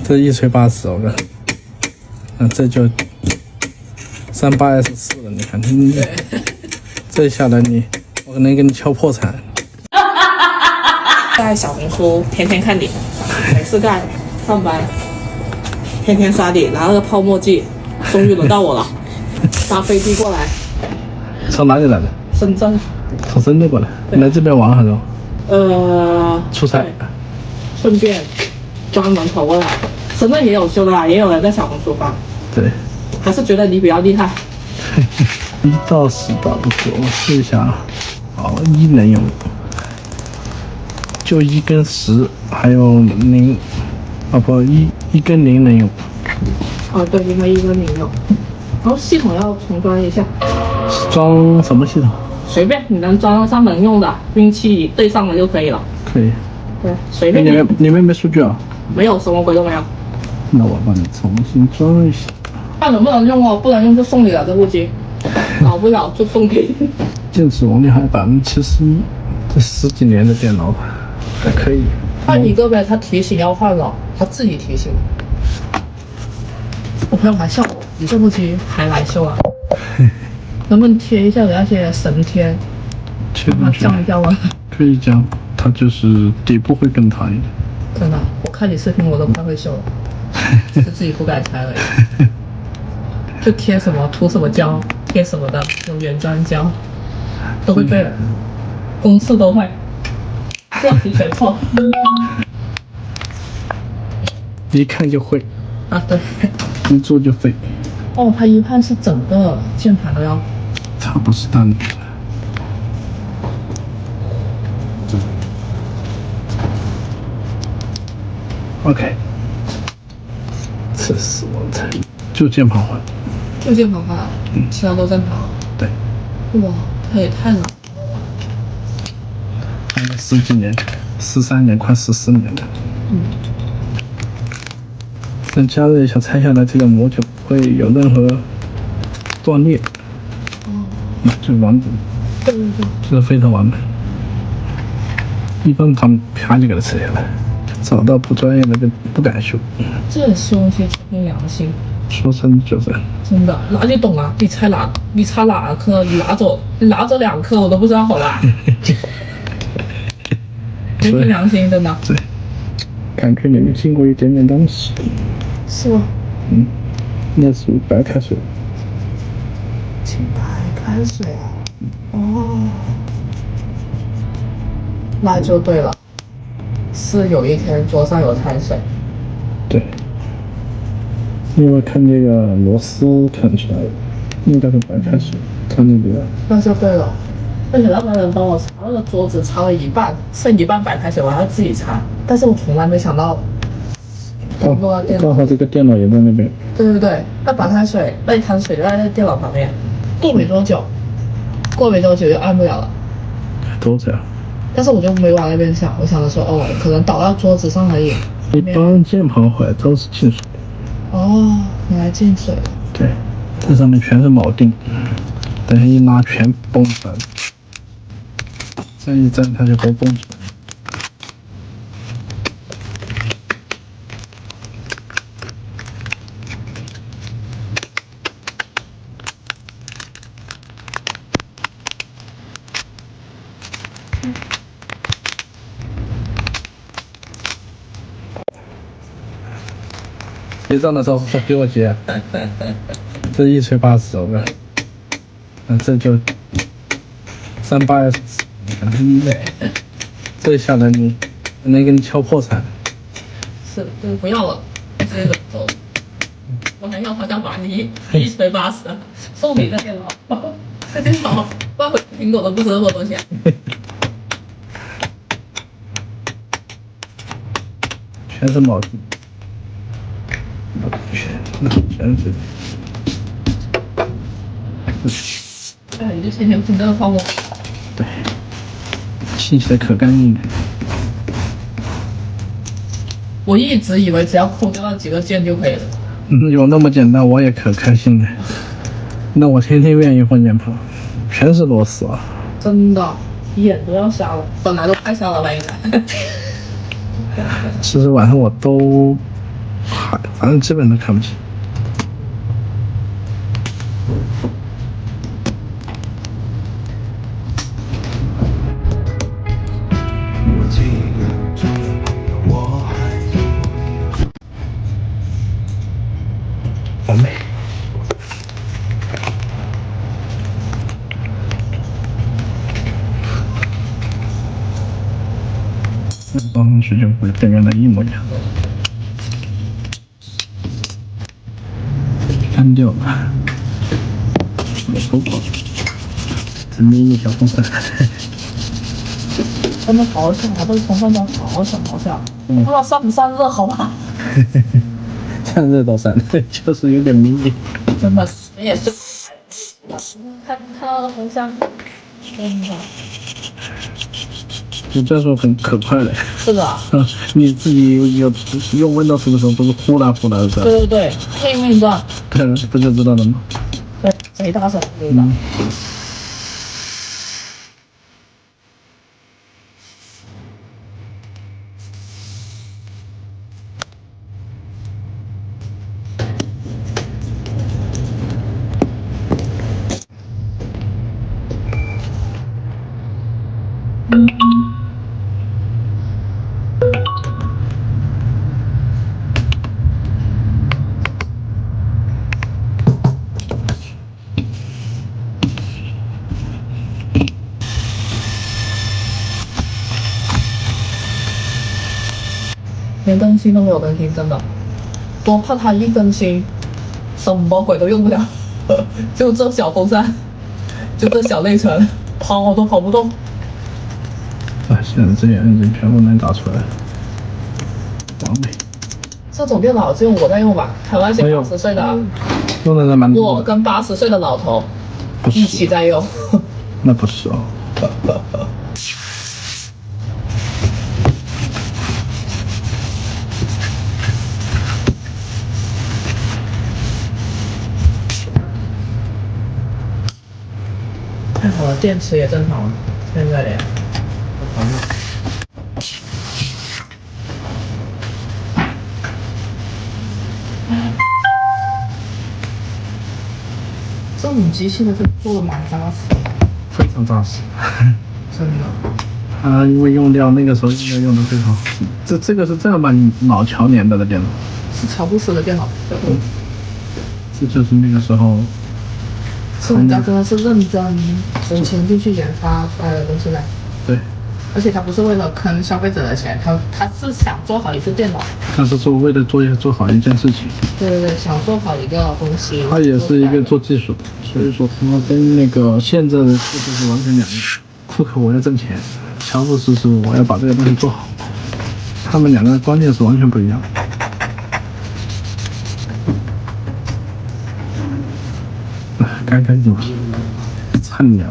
这一锤80，我看，这就38S4了，你看，这下来我可能给你敲破产。在小红书天天看你，没事干，上班，天天刷你，拿那个泡沫剂，终于轮到我了，搭飞机过来，从哪里来的？深圳。从深圳过来，来这边玩还是？出差。顺便专门跑过来。深圳也有修的啦，也有人在小红书发。对。还是觉得你比较厉害。1到10到9，我试一下啊。好，1能用，就1跟10，还有0，不，1跟0能用。对，应该1跟0用。然后系统要重装一下。装什么系统？随便你能装上能用的运气对上了就可以了。可以。对，随便。里面没数据啊？没有，什么鬼都没有。那我帮你重新装一下。看能不能用哦，不能用就送你了这部机。搞不了就送给你。电池容量还71%，这10几年的电脑还可以。换一个呗，他提醒要换了，他自己提醒。我朋友还笑我，你这部机还来修啊？能不能贴一下给那些神贴？贴进去。降一下吗？可以降，它就是底部会更弹一点。真的，我看你视频我都快会修了，是自己不敢拆而已。就贴什么涂什么胶，贴什么的，用原装胶，都会背了，公式都会，这题全错。一看就会啊，对，一做就废。哦，它一判是整个键盘都要，它不是单独的。OK， 这是我的，就键盘换。就键盘换，其他都正常。对。哇，它也太难了。用了10几年，13年，快14年了。再加热一下，拆下来这个膜就不会有任何断裂。就完整。对对对，这是非常完美。一般他们啪就给它拆下来，找到不专业的就不敢修。这修一些纯凭良心。说真就真。真的，哪里懂啊？你差哪颗？你拿走2颗，我都不知道好啦。纯凭良心，真的。对。感觉里面经过一点点东西。是吗？那属于白开水。清白开水啊。哦。那就对了，是有一天桌上有掺水。对。因为看这个螺丝看出来应该是白开水，看那个。那就对了。而且那个人帮我擦那个桌子，擦了一半，剩一半白开水，我还要自己擦。但是我从来没想到。刚好这个电脑也在那边。对对对，那白开水那一滩水就在那电脑旁边。过没多久就按不了了。都这样。但是我就没往那边想，我想着说，可能倒到桌子上而已。一般键盘坏都是进水。原来进水了。对，这上面全是铆钉，等下一拉全崩出来了，这一粘它就都崩出来了。结账的时候给我结，这一锤80，我看，这就38S4，这下来能给你敲破产。是，就不要了，直接走。我还要他想把你一锤80，送你的电脑，这电脑换回苹果都不值那么多钱。全是铆钉。全是。你就天天喷这个泡沫。对，清洗的可干净了。我一直以为只要抠掉那几个键就可以了。有那么简单，我也可开心了。那我天天愿意换键盘，全是螺丝啊。真的，眼都要瞎了，本来都快瞎了吧应该。其实晚上我都卡，反正基本都看不清。完美。装上去就会跟原来一模一样。干掉了，收好。这迷你小风扇。真的好小，这个风扇装好小好小，不知道散不散热，好吧？散热倒散，就是有点迷你。真的是也是。看到的风扇，真的。你这时候很可快嘞。是的。你自己有用 Windows 的时候都是呼啦呼啦的。对对对，拼命转。对，不就知道了吗？对，贼大声，对吧？连更新都没有更新，真的，多怕它一更新，什么鬼都用不了，就这小风扇，就这小内存，跑都跑不动。现在这些按键全部能打出来，完美。这种电脑只有我在用吧？台湾是80岁的，用的人蛮多的。我跟80岁的老头一起在用。那不是哦。太好了，电池也正常了，现在连。这种机器的是做的蛮扎实的，非常扎实。真的。因为用料那个时候应该用的非常好。这个是正儿八经老乔年代的电脑，是乔布斯的电脑。这就是那个时候。人家真的是认真付钱进去研发出来的东西来。对。而且他不是为了坑消费者的钱，他是想做好一个电脑。他是为了做好一件事情。对对对，想做好一个东西。他也是一个做技术的，所以说他跟那个现在的技术是完全两样。库克我要挣钱，乔布斯是我要把这个东西做好，他们两个观念是完全不一样。干干净净，菜鸟。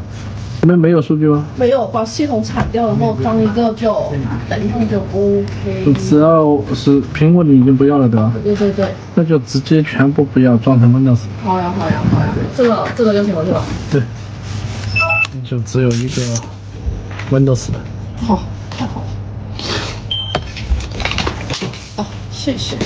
你们没有数据吗？没有，把系统铲掉，然后装一个就等一下就 OK。只要是苹果，你已经不要了，对吧？对对对。那就直接全部不要，装成 Windows。好呀好呀好呀，这个就行了是吧？对。那就只有一个 Windows 的。好，太好了。啊，谢谢。